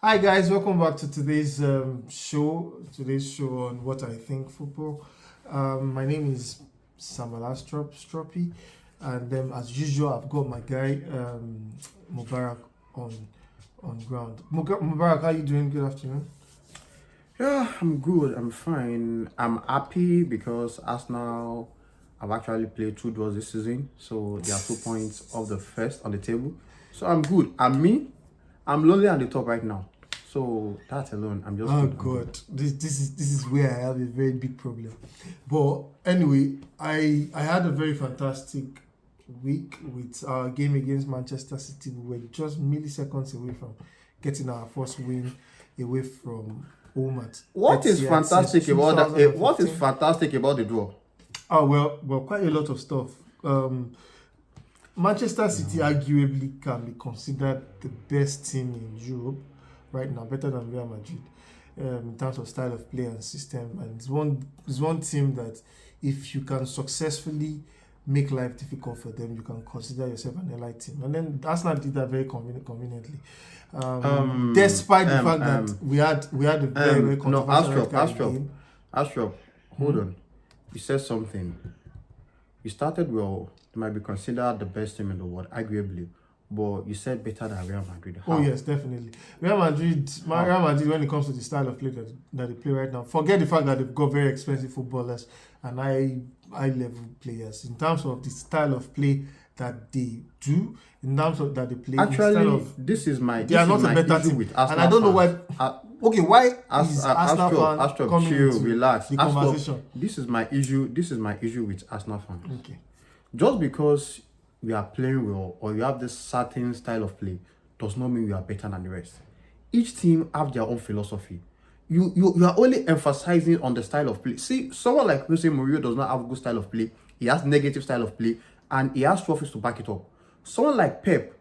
Hi guys, welcome back to today's show. Today's show on what I think football. My name is Samuel Stroppy, and as usual, I've got my guy Mubarak on ground. Mubarak, how you doing? Good afternoon. Yeah, I'm good. I'm fine. I'm happy because Arsenal have actually played 2 draws this season, so they are 2 points off the first on the table. So I'm good. I'm lonely on the top right now. So that alone, I'm just Oh good. I'm good. God, this is where I have a very big problem. But anyway, I had a very fantastic week with our game against Manchester City. We were just milliseconds away from getting our first win away from home at What is Etihad since fantastic about that? What is 2015. fantastic about the draw? Oh well, quite a lot of stuff. Manchester City arguably can be considered the best team in Europe right now, better than Real Madrid in terms of style of play and system. And it's one team that if you can successfully make life difficult for them, you can consider yourself an elite team. And then Arsenal did that very conveniently. Despite the fact that we had a very No, controversial red card game. Astrop, hold on. You said something. You started well. They might be considered the best team in the world, arguably. But you said better than Real Madrid. How? Oh yes, definitely. Real Madrid, when it comes to the style of play that they play right now, forget the fact that they've got very expensive footballers and high level players. In terms of the style of play that they do, in terms of that they play, Actually, this is my they are not a better issue team. with Arsenal And I don't know why. fans. Okay, why is Arsenal fan Astrop, coming chill, into relax. the Astrop, conversation? this is my issue. This is my issue with Arsenal fans. Okay. Just because we are playing well or you have this certain style of play does not mean you are better than the rest. Each team have their own philosophy. You are only emphasizing on the style of play. See, someone like Jose Mourinho does not have a good style of play. He has negative style of play and he has trophies to back it up. Someone like Pep,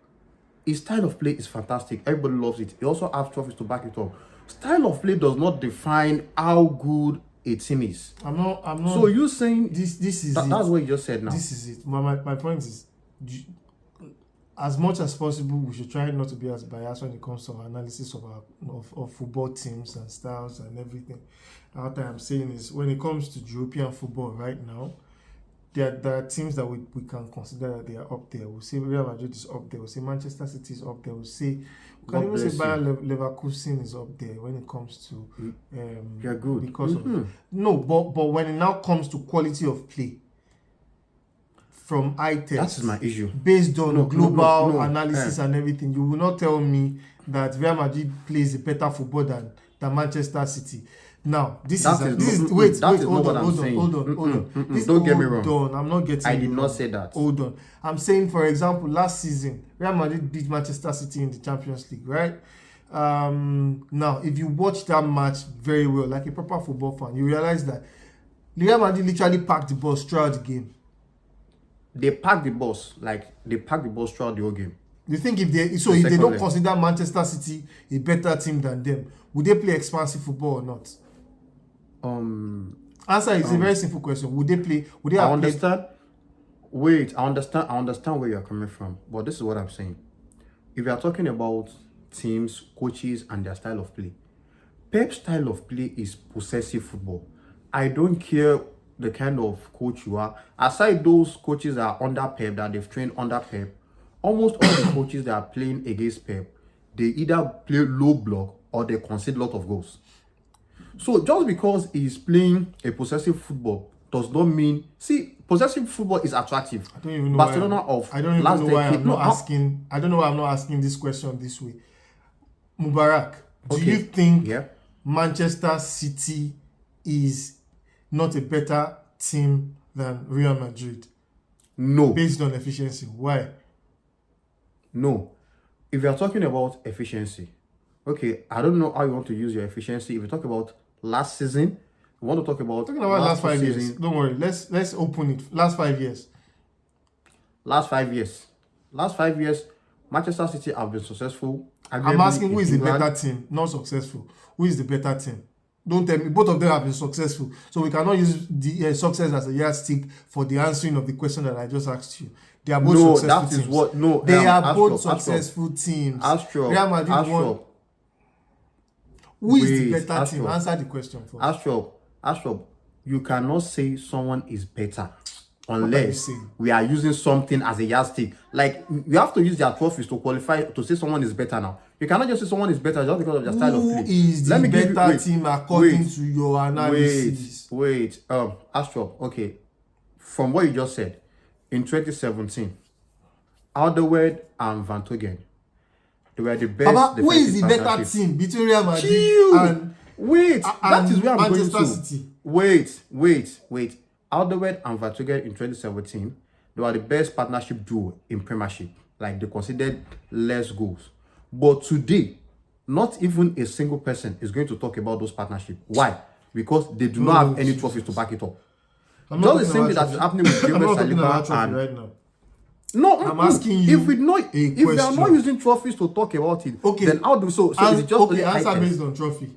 his style of play is fantastic. Everybody loves it. He also has trophies to back it up. Style of play does not define how good a team is. I'm not. So you saying this is it. that's what you just said now. This is it. My point is, as much as possible, we should try not to be as biased when it comes to our analysis of of football teams and styles and everything. What I'm saying is, when it comes to European football right now, there are teams that we can consider that they are up there. We'll say Real Madrid is up there. We'll say Manchester City is up there. We'll say we can even say Bayern Leverkusen is up there when it comes to You're good. because of no, but when it now comes to quality of play from eye test, That is my issue. based on global no, analysis and everything, you will not tell me that Real Madrid plays a better football than Manchester City. Now, wait, not what I'm saying. hold on. Don't get me wrong. I'm not getting. I did not say that. Hold on. I'm saying, for example, last season, Real Madrid beat Manchester City in the Champions League, right? Now, if you watch that match very well, like a proper football fan, you realize that Real Madrid literally packed the bus throughout the game. They packed the bus throughout the whole game. You think if they don't consider Manchester City a better team than them, would they play expansive football or not? Answer is a very simple question. Would they have understand. Wait, I understand where you're coming from, but this is what I'm saying. If you are talking about teams, coaches, and their style of play, Pep's style of play is possessive football. I don't care the kind of coach you are. Aside those coaches that are under Pep, that they've trained under Pep, almost all the coaches that are playing against Pep, they either play low block or they concede a lot of goals. So just because he's playing a possessive football does not mean. See, possessive football is attractive. I don't even know Barcelona I don't even know why I'm not asking. I don't know why I'm not asking this question this way. Mubarak, do you think Manchester City is not a better team than Real Madrid? No. Based on efficiency. Why? No. If you are talking about efficiency, okay, I don't know how you want to use your efficiency. If you talk about last season, you want to talk about last 5 years. Don't worry. Let's open it. Last 5 years. Last 5 years, Manchester City have been successful. I'm asking who is the better team, not successful. Who is the better team? Don't tell me. Both of them have been successful. So we cannot use the success as a yardstick for the answering of the question that I just asked you. They are both successful teams. They are both successful teams. Real Madrid won. Who is the Wait, better team? Astro. Answer the question first. Astro, you cannot say someone is better What are you unless saying? we are using something as a yardstick. Like, you have to use their trophies to qualify to say someone is better now. You cannot just say someone is better just because of their style of Who play. is the better team according to your analysis? Wait. Astro, okay. From what you just said, in 2017, Alderweireld and Van Toghen, they were the best. Baba, who is the better partnership. team between Real Madrid Chill. and That is where I'm Manchester going to. City? Wait. Alderweireld and Van Toghen in 2017, they were the best partnership duo in Premiership. Like, they considered less goals. But today, not even a single person is going to talk about those partnerships. Why? Because they do not have any trophies to back it up. Just the same thing that is happening with I'm not talking Saliba about trophy and right now. no, I'm asking you if we are not question. using trophies to talk about it, Okay. then how do so? So it's just okay, only answer items. based on trophy.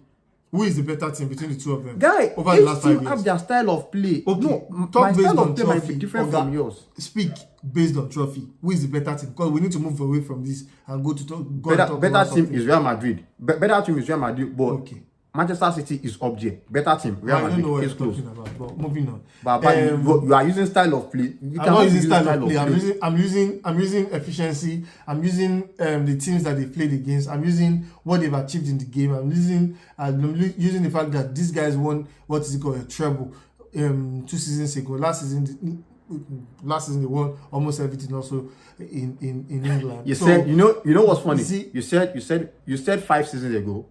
Who is the better team between the two of them? Guy, over the last each 5 team years. have their style of play. Okay, No, talk my based style on of play might trophy. be different Oga, from yours. Speak based on trophy. Who is the better team? Because we need to move away from this and go and talk Better about team something. is Real Madrid. Better team is Real Madrid, but Okay. Manchester City is up there. Better team, Real I don't know what Madrid you're is close. talking about, but moving on. But you are using style of play. You I'm cannot not using use style of play. I'm using efficiency. I'm using the teams that they played against. I'm using what they've achieved in the game. I'm using the fact that these guys won what is it called, a treble 2 seasons ago. Last season they won almost everything also in England. You said you know what's funny? See, You said 5 seasons ago,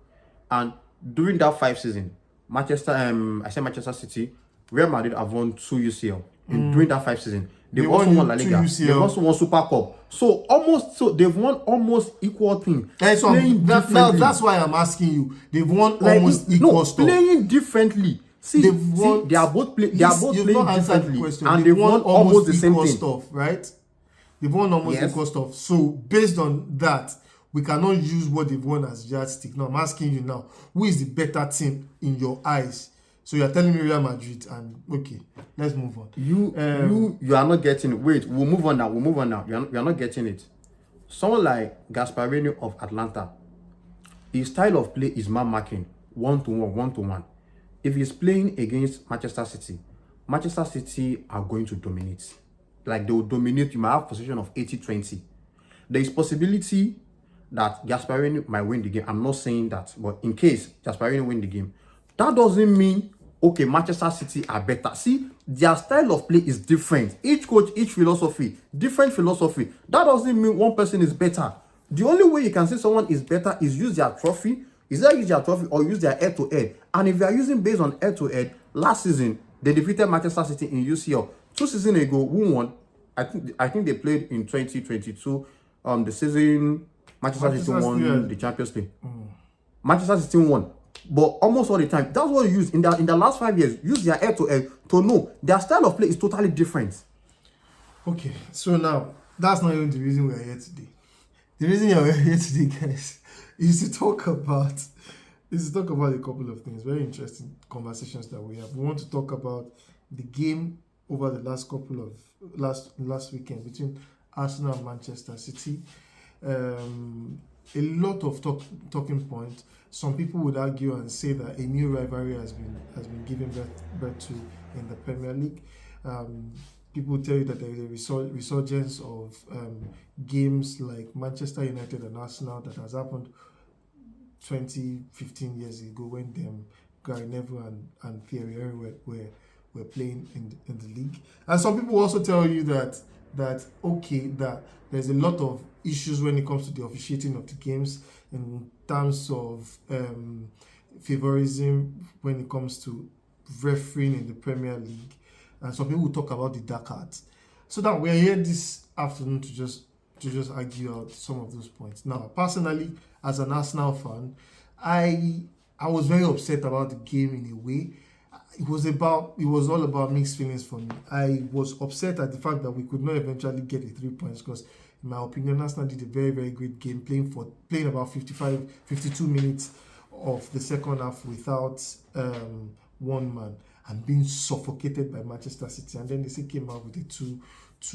and during that 5 season, Manchester City, Real Madrid have won 2 UCL. During that 5 season, they've also won La Liga. They've also won Super Cup. So they've won almost equal thing. That's why I'm asking you. They've won almost equal stuff. Playing differently. They are both playing differently, and they've won almost the same thing. Stuff, right? They've won almost equal stuff. So based on that, we cannot use what they've won as yardstick. Now I'm asking you now, who is the better team in your eyes? So you're telling me Real Madrid, and okay, let's move on. You are not getting it. Wait, we'll move on now. You're not getting it. Someone like Gasparini of Atlanta, his style of play is man marking, 1-to-1. If he's playing against Manchester City are going to dominate. Like, they will dominate. You might have possession of 80-20. There is possibility that Gasparini might win the game. I'm not saying that, but in case Gasparini win the game, that doesn't mean, okay, Manchester City are better. See, their style of play is different. Each coach, each philosophy, different philosophy. That doesn't mean one person is better. The only way you can say someone is better is use their trophy. Is that use their trophy or use their head-to-head? And if you are using based on head-to-head, last season, they defeated Manchester City in UCL. 2 seasons ago, who won? I think they played in 2022. The season Manchester City won the Champions League. Manchester City won. But almost all the time, that's what you use in the last 5 years. Use their head-to-head to know their style of play is totally different. Okay, so now that's not even the reason we are here today. The reason you're here today, guys, is to talk about a couple of things. Very interesting conversations that we have. We want to talk about the game over the last couple of last weekend between Arsenal and Manchester City. A lot of talking points. Some people would argue and say that a new rivalry has been given birth to in the Premier League. People tell you that there is a resurgence of games like Manchester United and Arsenal that has happened 15 years ago when Gary Neville and Thierry Henry were playing in the league. And some people also tell you that there's a lot of issues when it comes to the officiating of the games in terms of favorism when it comes to refereeing in the Premier League. And some people will talk about the dark arts. So that we're here this afternoon to just argue out some of those points. Now, personally, as an Arsenal fan, I was very upset about the game in a way. It was all about mixed feelings for me. I was upset at the fact that we could not eventually get the 3 points because, in my opinion, Arsenal did a very, very great game, playing about 52 minutes of the second half without one man and being suffocated by Manchester City. And then they came out with a 2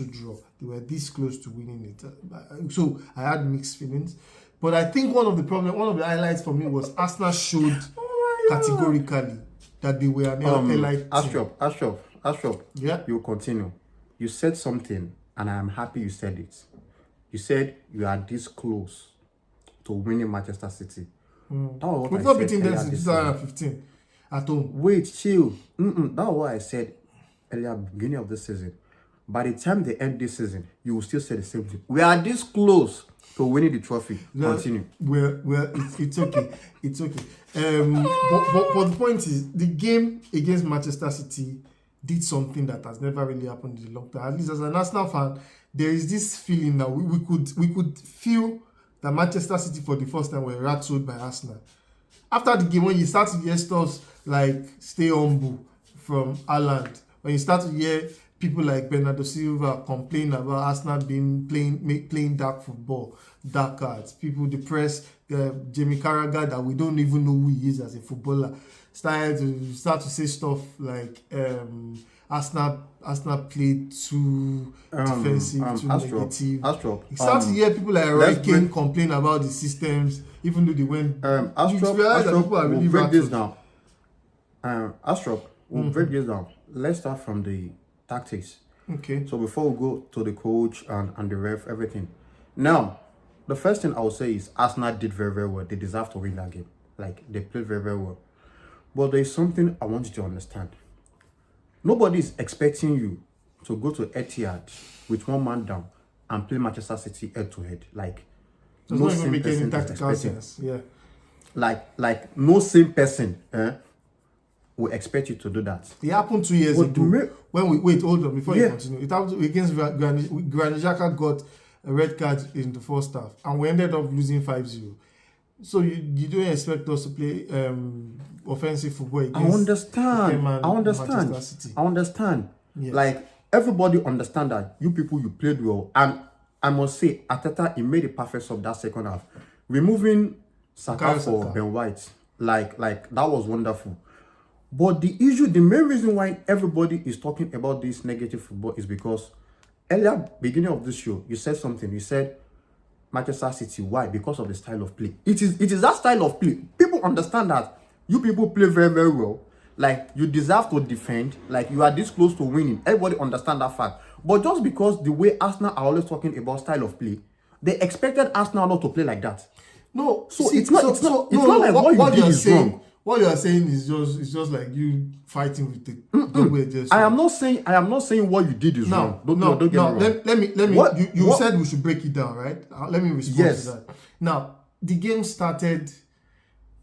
draw. They were this close to winning it. So I had mixed feelings. But I think one of the highlights for me was Arsenal showed categorically that they were an elite team. Astrop, Yeah. you continue. You said something, and I am happy you said it. You said you are this close to winning Manchester City. That was what We've I not said beaten them earlier since this season. 2015 at home. Wait, chill. That was what I said earlier, beginning of this season. By the time they end this season, you will still say the same thing. We are this close to winning the trophy. Continue. It's okay. It's okay. But the point is, the game against Manchester City did something that has never really happened in the long term. At least as an Arsenal fan, there is this feeling that we could feel that Manchester City for the first time were rattled by Arsenal. After the game, when you start to hear stuff like "stay humble" from Haaland, when you start to hear people like Bernardo Silva complain about Arsenal playing dark football, dark cards, people depressed, Jamie Carragher that we don't even know who he is as a footballer, start to say stuff like Arsenal played too defensive, too negative. You start to hear people like Roy Keane complain about the systems, even though they went. We'll break this down. We'll break this down. Let's start from the tactics. Okay. So before we go to the coach and the ref, everything. Now, the first thing I will say is Arsenal did very, very well. They deserve to win that game. Like, they played very, very well. But there is something I want you to understand. Nobody is expecting you to go to Etihad with one man down and play Manchester City head to head. Like, does no not even same make any person is tactical expecting. sense. Yeah. Like no same person will expect you to do that. It happened 2 years ago. When we hold on before you continue. It happened against Granit Xhaka got a red card in the first half, and we ended up losing 5-0. So you don't expect us to play offensive football against Manchester City. I understand. Yes. Like, everybody understand that you people, you played well, and I must say Arteta, he made a perfect sub that second half, removing Saka for Ben White. Like that was wonderful. But the main reason why everybody is talking about this negative football is because earlier, beginning of this show, you said something. You said Manchester City. Why? Because of the style of play. It is that style of play. People understand that you people play very, very well. Like, you deserve to defend. Like, you are this close to winning. Everybody understand that fact. But just because the way Arsenal are always talking about style of play, they expected Arsenal not to play like that. No, so it's not like what you did is wrong. What you are saying is just like you fighting with the way just. I am not saying what you did is wrong. Don't get me wrong. Let me. You said we should break it down, right? Let me respond to that. Now, the game started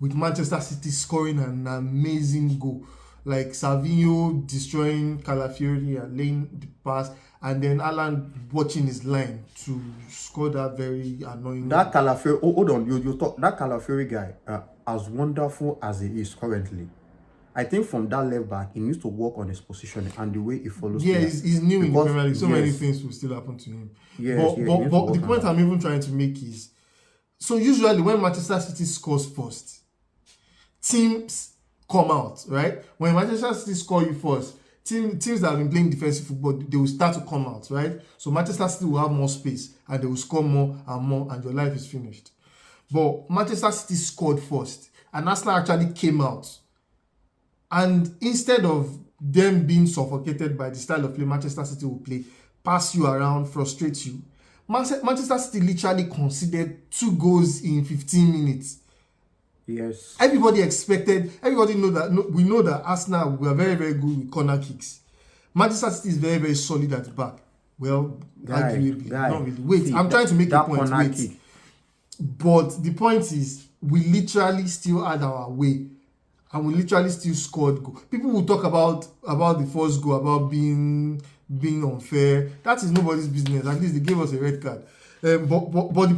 with Manchester City scoring an amazing goal, like Savinho destroying Calafiori and laying the pass, and then Haaland watching his line to score that very annoying. That Calafiori, hold on, you talk. That Calafiori guy, as wonderful as he is currently, I think from that left back, he needs to work on his positioning and the way he follows. Yeah, he's new in the Premier League. So many things will still happen to him. But the point I'm even trying to make is, so usually when Manchester City scores first, teams come out, right? When Manchester City score you first, teams that have been playing defensive football, they will start to come out, right? So Manchester City will have more space and they will score more, and your life is finished. But Manchester City scored first, and Arsenal actually came out. And instead of them being suffocated by the style of play Manchester City will play, pass you around, frustrate you, Manchester City literally conceded 2 goals in 15 minutes. Yes. Everybody we know that Arsenal were very, very good with corner kicks. Manchester City is very, very solid at the back. Well, arguably, not really. Wait, I'm trying to make a point. Wait. But the point is, we literally still had our way, and we literally still scored goal. People will talk about the first goal, about being unfair. That is nobody's business. At least they gave us a red card. But the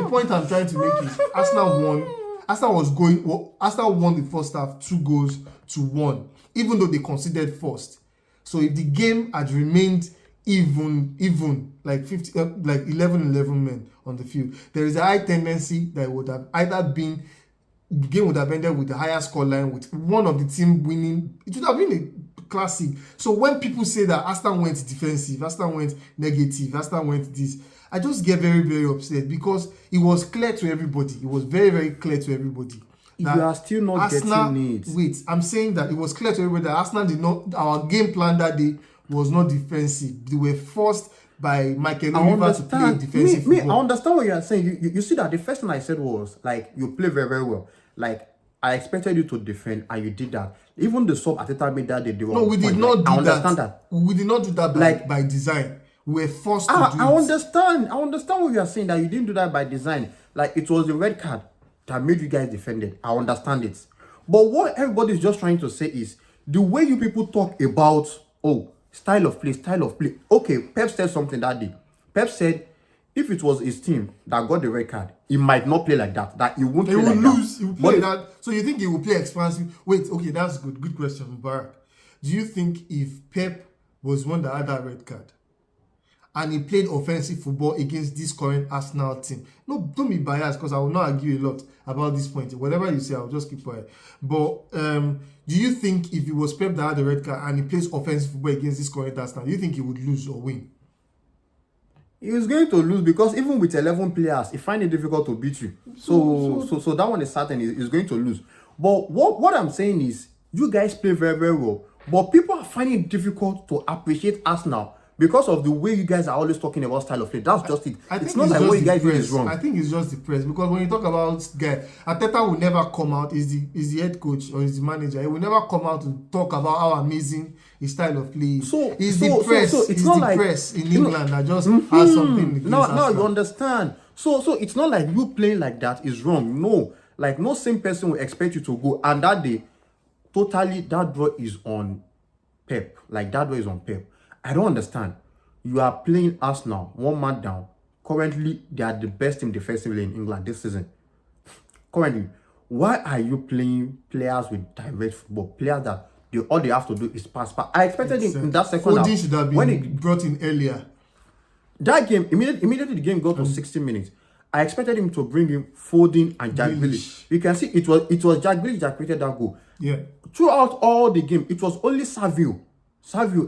point I'm trying to make is Arsenal won. Arsenal won the first half 2-1, even though they conceded first. So if the game had remained even like 11 men on the field, there is a high tendency that it would have either been, the game would have ended with a higher scoreline, with one of the team winning. It would have been classic. So when people say that Arsenal went defensive, Arsenal went negative, Arsenal went this, I just get very, very upset because it was clear to everybody. It was very, very clear to everybody. You are still not Arsenal, getting it. Wait, I'm saying that it was clear to everybody that Arsenal did not, our game plan that day was not defensive. They were forced by Michael Oliver to play defensive football. I understand what you are saying. You see that the first thing I said was, like, you play very, very well. Like, I expected you to defend, and you did that. Even the sub at the time made that they were. No, we did not do that. I understand that. We did not do that by design. We were forced to do it. I understand what you are saying, that you didn't do that by design. Like, it was the red card that made you guys defend it. I understand it. But what everybody is just trying to say is, the way you people talk about, style of play. Okay, Pep said something that day. Pep said, if it was his team that got the red card, he might not play like that. That he won't play like that. He will lose. He will play that. So you think he will play expansive? Wait, okay, that's good. Good question, Mubarak. Do you think if Pep was one that had that red card and he played offensive football against this current Arsenal team? No, don't be biased because I will not argue a lot about this point. Whatever you say, I'll just keep quiet. But do you think if it was Pep that had the red card and he plays offensive football against this current Arsenal, do you think he would lose or win? He is going to lose because even with 11 players, he finds it difficult to beat you. So that one is certain he's going to lose. But what I'm saying is, you guys play very, very well. But people are finding it difficult to appreciate Arsenal because of the way you guys are always talking about style of play. That's just it. It's not like what you guys do is wrong. I think it's just the press, because when you talk about guy, Arteta will never come out. Is the head coach or is the manager? He will never come out to talk about how amazing his style of play is. It's the press in England that just has something against Now you understand. So it's not like you playing like that is wrong. No, like no same person will expect you to go. And that day, totally that draw is on Pep. Like that draw is on Pep. I don't understand. You are playing Arsenal, one man down. Currently, they are the best team defensively in England this season. Currently, why are you playing players with direct football? Players that all they have to do is pass. I expected him in that second half. Foden should have been brought in earlier. That game, immediately the game got to 60 minutes. I expected him to bring in Foden and Jack Grealish. You can see it was Jack Grealish that created that goal. Yeah. Throughout all the game, it was only Savio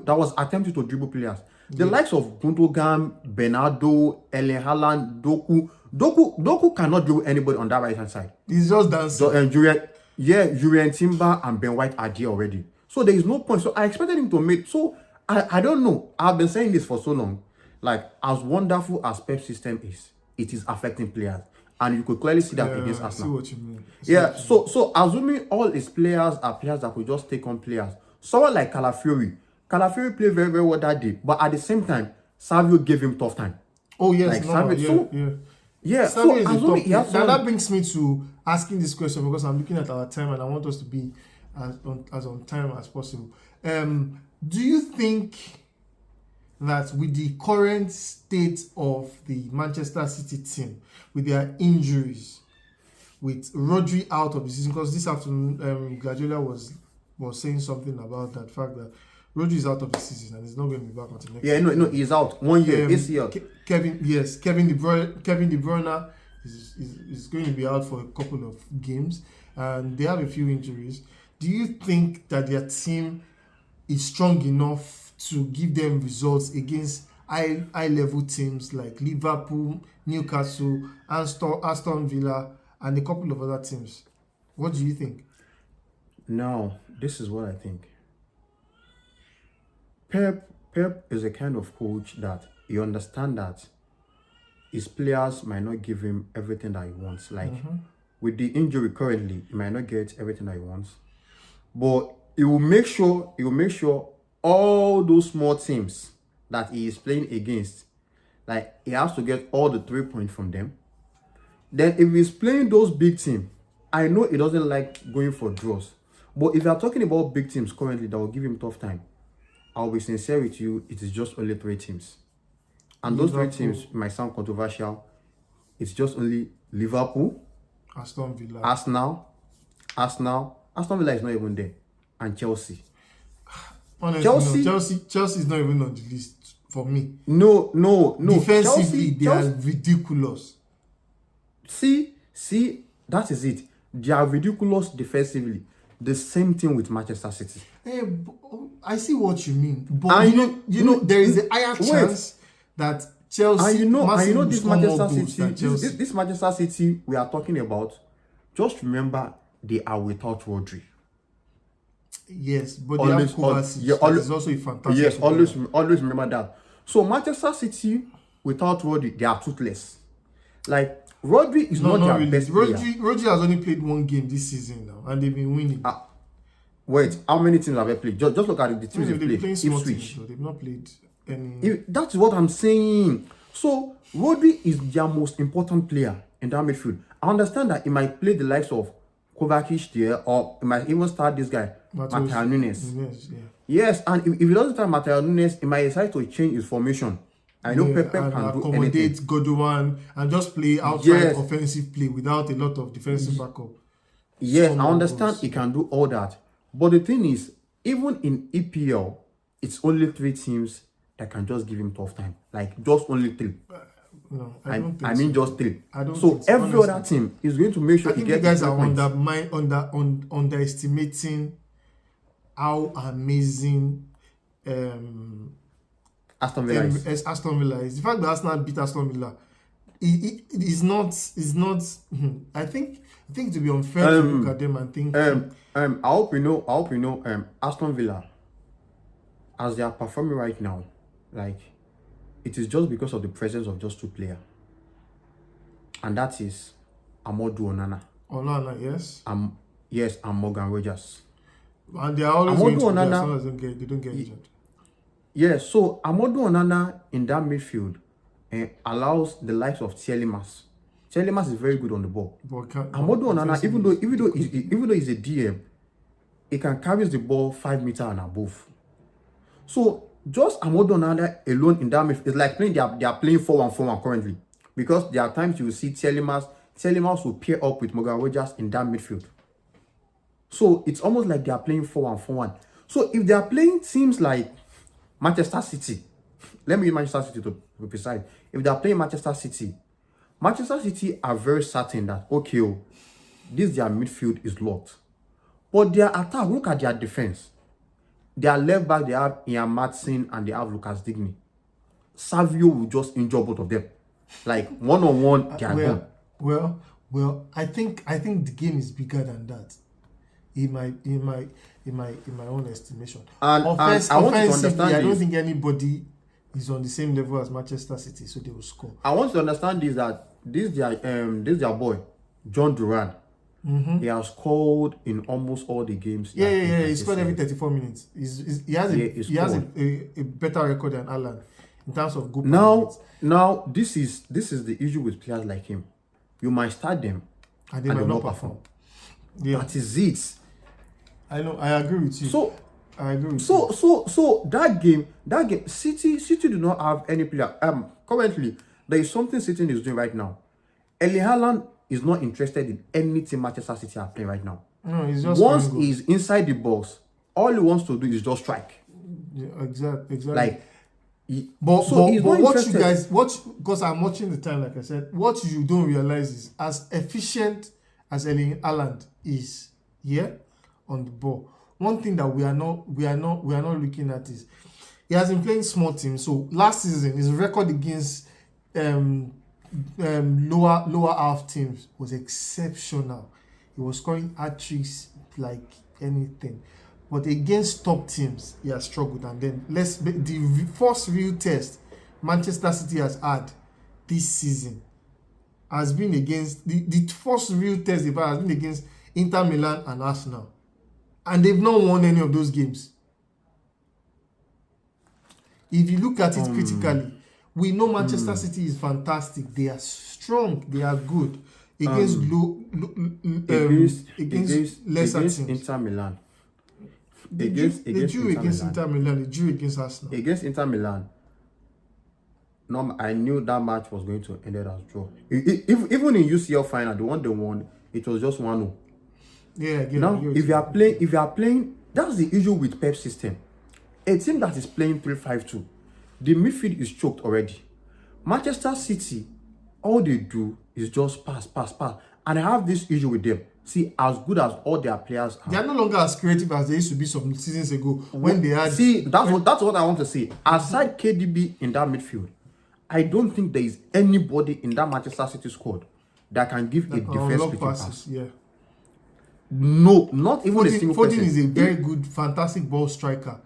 that was attempting to dribble players. The likes of Gundogan, Bernardo, Erling Haaland, Doku cannot dribble anybody on that right hand side. He's just dancing. So Jurriën Timber and Ben White are there already. So there is no point. So I expected him to make. So I don't know. I've been saying this for so long. Like, as wonderful as Pep's system is, it is affecting players. And you could clearly see that against Arsenal. I see what you mean. So assuming all his players are players that could just take on players, someone like Calafiori played very, very well that day. But at the same time, Savio gave him tough time. Oh, yes. That brings me to asking this question, because I'm looking at our time and I want us to be as on time as possible. Do you think that with the current state of the Manchester City team, with their injuries, with Rodri out of the season, because this afternoon Guardiola was saying something about that fact that Rodri is out of the season and he's not going to be back until next year. No, he's out 1 year. ACL. Kevin De Bruyne is going to be out for a couple of games, and they have a few injuries. Do you think that their team is strong enough to give them results against high-level teams like Liverpool, Newcastle, Aston Villa, and a couple of other teams? What do you think? No, this is what I think. Pep is a kind of coach that you understand that his players might not give him everything that he wants. Like with the injury currently, he might not get everything that he wants. But he will make sure all those small teams that he is playing against, like, he has to get all the 3 points from them. Then if he's playing those big teams, I know he doesn't like going for draws. But if you are talking about big teams currently that will give him tough time, I'll be sincere with you, it is just only 3 teams. And those 3 teams might sound controversial. It's just only Liverpool, Aston Villa, Arsenal Villa is not even there, and Chelsea. Honestly, Chelsea is not even on the list for me. No. Defensively, they are ridiculous. See, that is it. They are ridiculous defensively. The same thing with Manchester City. I see what you mean, but And you know, there is a higher wait. chance that Chelsea, And you know will this score more Manchester goals City, than Chelsea. this Manchester City we are talking about, just remember they are without Rodri. Yes, but they have Kovacic. Yeah, That is also a fantastic. yes, footballer. always remember that. So Manchester City without Rodri, they are toothless. Like Rodri is not their really. best player. Rodri has only played one game this season now, and they've been winning. Wait, how many teams have they played? Just look at the teams they've played. Playing small Ipswich. teams, so they've not played any. That's what I'm saying. So Rodri is their most important player in that midfield. I understand that he might play the likes of Kovacic there, or he might even start this guy, Matteo Nunes. Yes, and if he doesn't start Matteo Nunes, he might decide to change his formation. I know Pep can do accommodate anything. Godwin and just play outside offensive play without a lot of defensive backup. Yes, I understand he can do all that. But the thing is, even in EPL, it's only 3 teams that can just give him tough time. Like, just only 3. No, I don't think I mean, so. just 3. I don't so think so, every honestly. other team is going to make sure I think he you gets guys are points. underestimating how amazing Aston Villa is. Aston Villa is. The fact that Arsenal beat Aston Villa is not. I think it would be unfair to look at them and think. I hope you know. Aston Villa, as they are performing right now, like it is just because of the presence of just 2 players, and that is Amadou Onana. Onana, yes. Yes, and Morgan Rogers. And they are always going to play as long as they don't get injured. Yes, so Amadou Onana in that midfield allows the likes of Tielemans. Tielemans is very good on the ball. Amadou Onana, even though he's a DM, he can carry the ball 5 meters and above. So just Amadou Onana alone in that midfield is like playing. They are playing 4-1-4-1 currently, because there are times you will see Tielemans will pair up with Morgan Rogers in that midfield. So it's almost like they are playing 4-1-4-1. So if they are playing teams like Manchester City, let me use Manchester City to be precise. If they are playing Manchester City are very certain that, okay, their midfield is locked. But their attack, look at their defense. Their left back, they have Ian Matson and they have Lucas Digne. Savio will just injure both of them. Like, one-on-one, they are gone. Well, I think the game is bigger than that. In my own estimation. And I want to understand I don't think anybody is on the same level as Manchester City, so they will score. I want to understand this, that this their boy, John Duran. He has scored in almost all the games. Yeah. He scored every 34 minutes. He has a better record than Alan in terms of good performance. Now this is the issue with players like him. You might start them and they might not perform. Yeah. That is it. I know. I agree with you. So I agree with you. So that game, City do not have any player. Currently, there is something City is doing right now. Erling Haaland is not interested in anything Manchester City are playing right now. No, he's just once he's inside the box, all he wants to do is just strike. Yeah, exactly. Like, but what you guys watch, because I'm watching the time, like I said, what you don't realize is as efficient as Erling Haaland is on the ball. One thing that we are not looking at is he has been playing small teams. So last season, his record against lower half teams was exceptional. He was scoring hat-tricks like anything. But against top teams, he has struggled. And then the first real test Manchester City has had this season has been against the first real test they've had has been against Inter Milan and Arsenal. And they've not won any of those games. If you look at it critically, we know Manchester City is fantastic. They are strong. They are good against lesser teams. Inter Milan. They drew against Inter Milan. They drew against Arsenal. Against Inter Milan. No, I knew that match was going to end as draw. Even in UCL final, the one they won, it was just 1-0. Yeah. Now, if you are playing, that's the issue with Pep's system. A team that is playing 3-5-2, the midfield is choked already. Manchester City, all they do is just pass. And I have this issue with them. See, as good as all their players They are, are no longer as creative as they used to be some seasons ago when they had. see, that's what I want to say. Aside KDB in that midfield, I don't think there is anybody in that Manchester City squad that can give a defense Unlock splitting passes, pass. yeah. No, not even a single Foden person. is a very good, fantastic ball striker,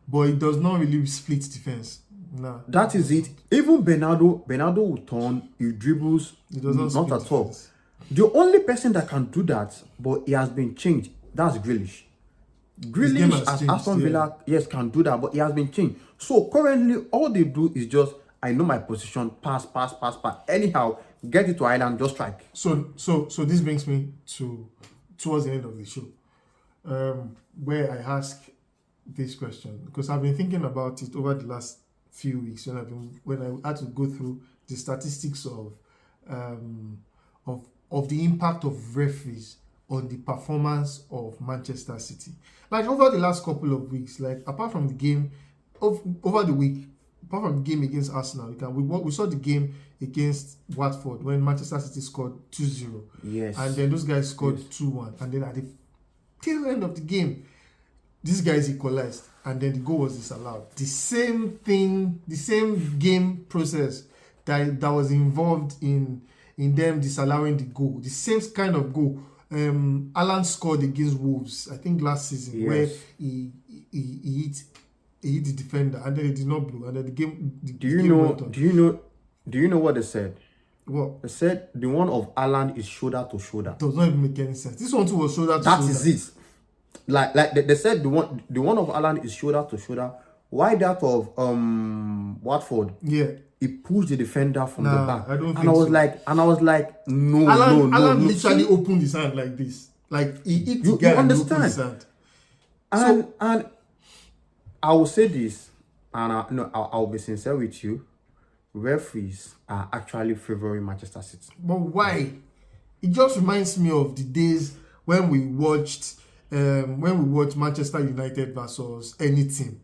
but it does not really split defense. Nah. That is it. Even Bernardo will turn, he dribbles, It doesn't not split at all. defense. The only person that can do that, but he has been changed, that's Grealish. game Grealish has as changed, Aston yeah. Villa, yes, can do that, but he has been changed. So currently, all they do is just, I know my position, pass. Anyhow, get it to Ireland, just strike. So this brings me towards the end of the show, where I ask this question, because I've been thinking about it over the last few weeks when I had to go through the statistics of the impact of referees on the performance of Manchester City. Like over the last couple of weeks, like apart from the game over the week, apart from the game against Arsenal, we saw the game against Watford when Manchester City scored 2-0. Yes. And then those guys scored 2-1. And then at the tail end of the game, these guys equalized. And then the goal was disallowed. The same thing, the same game process that was involved in them disallowing the goal. The same kind of goal. Alan scored against Wolves, I think last season, where he hit the defender and then it did not blow, and then the game. Do you know what they said? What? They said the one of Alan is shoulder to shoulder. Does not even make any sense. This one too was shoulder to That shoulder. is it. Like they said the one of Alan is shoulder to shoulder. Why that of Watford? Yeah. He pushed the defender from the back. I don't and think I was so. like, no. Alan literally opened his hand like this. Like he hit the guy and opened his hand. And I will say this, and I'll be sincere with you. Referees are actually favoring Manchester City. But why? It just reminds me of the days when we watched Manchester United versus any team.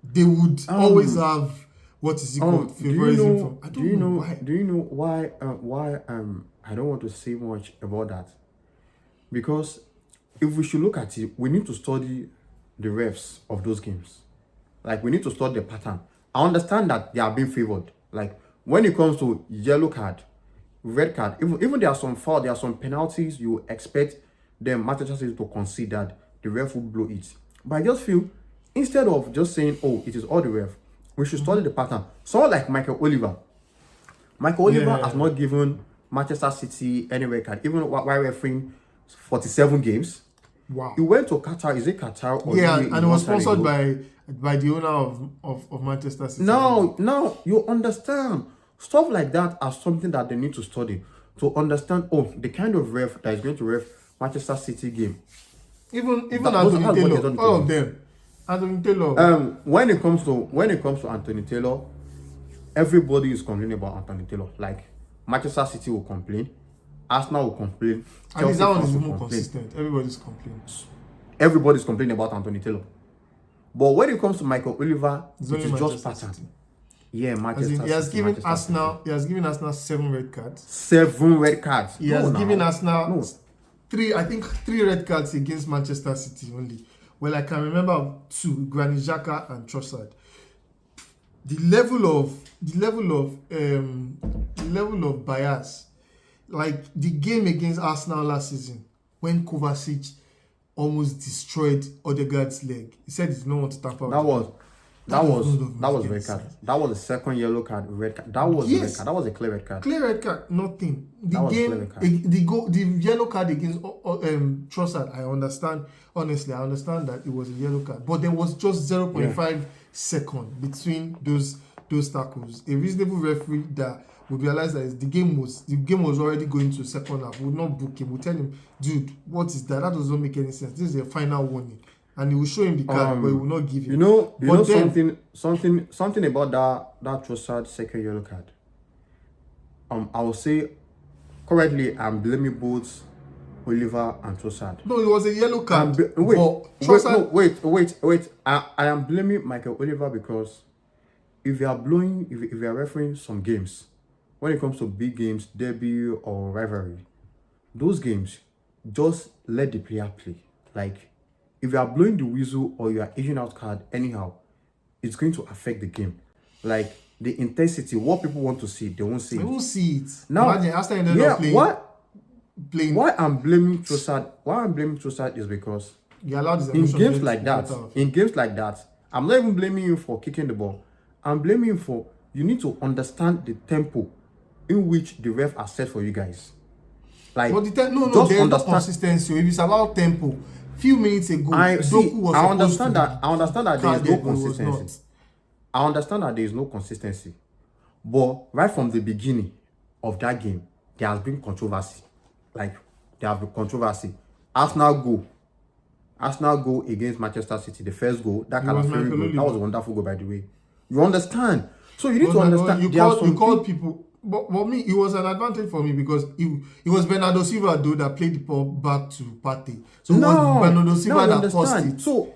They would always have what is it called? Favoritism from. I don't know why. Do you know why? I don't want to say much about that, because if we should look at it, we need to study the refs of those games. Like we need to study the pattern. I understand that they are being favored. Like when it comes to yellow card, red card, even there are some foul, there are some penalties you expect them Manchester City to concede that the ref will blow it. But I just feel instead of just saying, oh, it is all the ref, we should study the pattern. Someone like Michael Oliver has not given Manchester City any red card, even while refereeing 47 games. Wow. He went to Qatar. Is it Qatar? Or and it was sponsored by the owner of Manchester City. Now you understand. Stuff like that are something that they need to study to understand. Oh, the kind of ref that is going to ref Manchester City game. Even Anthony Taylor, all of them. Anthony Taylor. When it comes to Anthony Taylor, everybody is complaining about Anthony Taylor. Like Manchester City will complain, Arsenal will complain, and that one is more consistent. Everybody's complaining. Everybody's complaining about Anthony Taylor. But when it comes to Michael Oliver, it is just pattern. City. Yeah, Manchester City. He has given Arsenal 7 red cards. 7 red cards. He has given Arsenal 3 red cards against Manchester City only. Well, I can remember 2, Granit Xhaka and Trossard. The level of bias, like the game against Arsenal last season, when Kovacic almost destroyed Odegaard's leg. He said he did not want to tap out. That was red card. That was the second yellow card, red card. That was red card. That was a clear red card. Clear red card, nothing. The yellow card against Trossard, I understand. Honestly, I understand that it was a yellow card, but there was just 0.5 second between those tackles. A reasonable referee that would realize that the game was already going to second half would not book him. Would tell him, dude, what is that? That does not make any sense. This is a final warning. And he will show him the card, but he will not give him. Something about that Trossard second yellow card. I will say currently I'm blaming both Oliver and Trossard. No, it was a yellow card. Wait. I am blaming Michael Oliver because if you are refereeing some games, when it comes to big games, derby or rivalry, those games, just let the player play. Like, if you are blowing the whistle or you are aging out card anyhow, it's going to affect the game. Like, the intensity, what people want to see, they won't see They it. won't see it. Now, Imagine after you end yeah, up playing. why I'm blaming Trossard is because You allowed his in emotion games get like the that, better of him. I'm not even blaming you for kicking the ball. I'm blaming you for, you need to understand the tempo in which the ref has set for you guys. Like, But there's no understand. consistency. If it's about tempo, few minutes ago, I Doku understand that there is no carded, but he was consistency. not. I understand that there is no consistency. But right from the beginning of that game, there has been controversy. Like, there has been controversy. Arsenal go against Manchester City. The first goal, that It was Calafiori goal, Michael that was a wonderful goal, by the way. You understand? So you need to But understand. you there are called people. But me, it was an advantage for me because it was Bernardo Silva though that played the ball back to Partey. So it was Bernardo Silva that forced it. So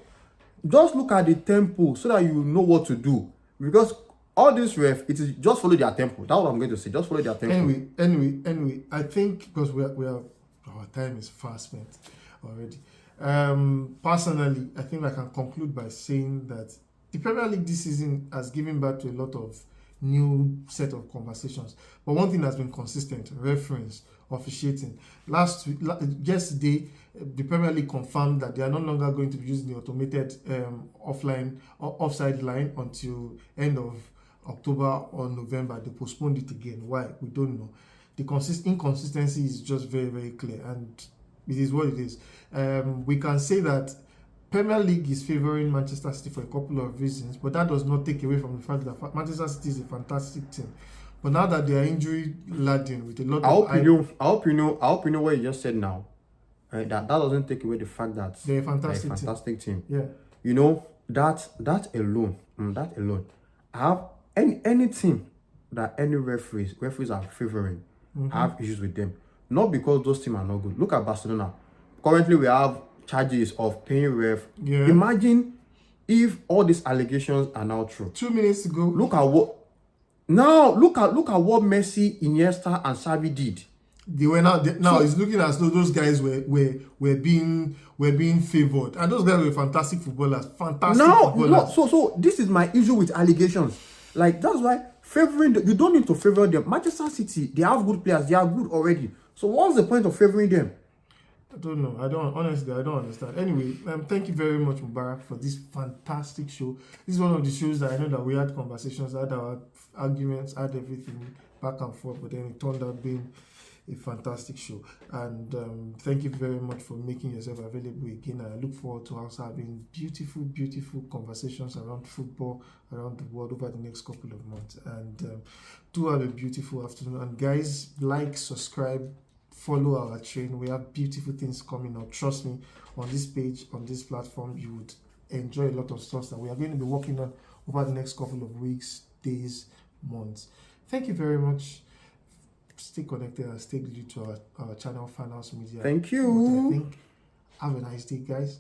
just look at the tempo so that you know what to do. Because all this ref, it is just follow their tempo. That's what I'm going to say. Just follow their tempo. Anyway, I think because we are our time is fast spent already. Personally, I think I can conclude by saying that the Premier League this season has given back to a lot of new set of conversations. But one thing has been consistent: referees, officiating. Yesterday, the Premier League confirmed that they are no longer going to be using the automated offside line until end of October or November. They postponed it again. Why? We don't know. The inconsistency is just very, very clear, and it is what it is. We can say that Premier League is favouring Manchester City for a couple of reasons, but that does not take away from the fact that Manchester City is a fantastic team. But now that they are injury laden with a lot I of... hope you know what you just said now. Right? That doesn't take away the fact that they're a fantastic team. Yeah. You know, that alone, I have any team that any referees are favouring, I have issues with them. Not because those teams are not good. Look at Barcelona. Currently, we have charges of paying ref. Yeah. Imagine if all these allegations are now true. 2 minutes ago. Look at what Messi, Iniesta, and Xavi did. They were now it's looking as though those guys were being favoured, and those guys were fantastic footballers. So this is my issue with allegations. Like, that's why favouring you don't need to favour them. Manchester City, they have good players. They are good already. So what's the point of favouring them? I don't know. I don't understand. Anyway, thank you very much, Mubarak, for this fantastic show. This is one of the shows that I know that we had conversations, had our arguments, had everything back and forth, but then it turned out being a fantastic show. And thank you very much for making yourself available again. I look forward to us having beautiful, beautiful conversations around football around the world over the next couple of months. And do have a beautiful afternoon. And guys, like, subscribe, follow our train. We have beautiful things coming out. Trust me, on this page, on this platform, you would enjoy a lot of stuff that we are going to be working on over the next couple of weeks, days, months. Thank you very much. Stay connected and stay glued to our channel, Fan House Media. Thank you. I think. Have a nice day, guys.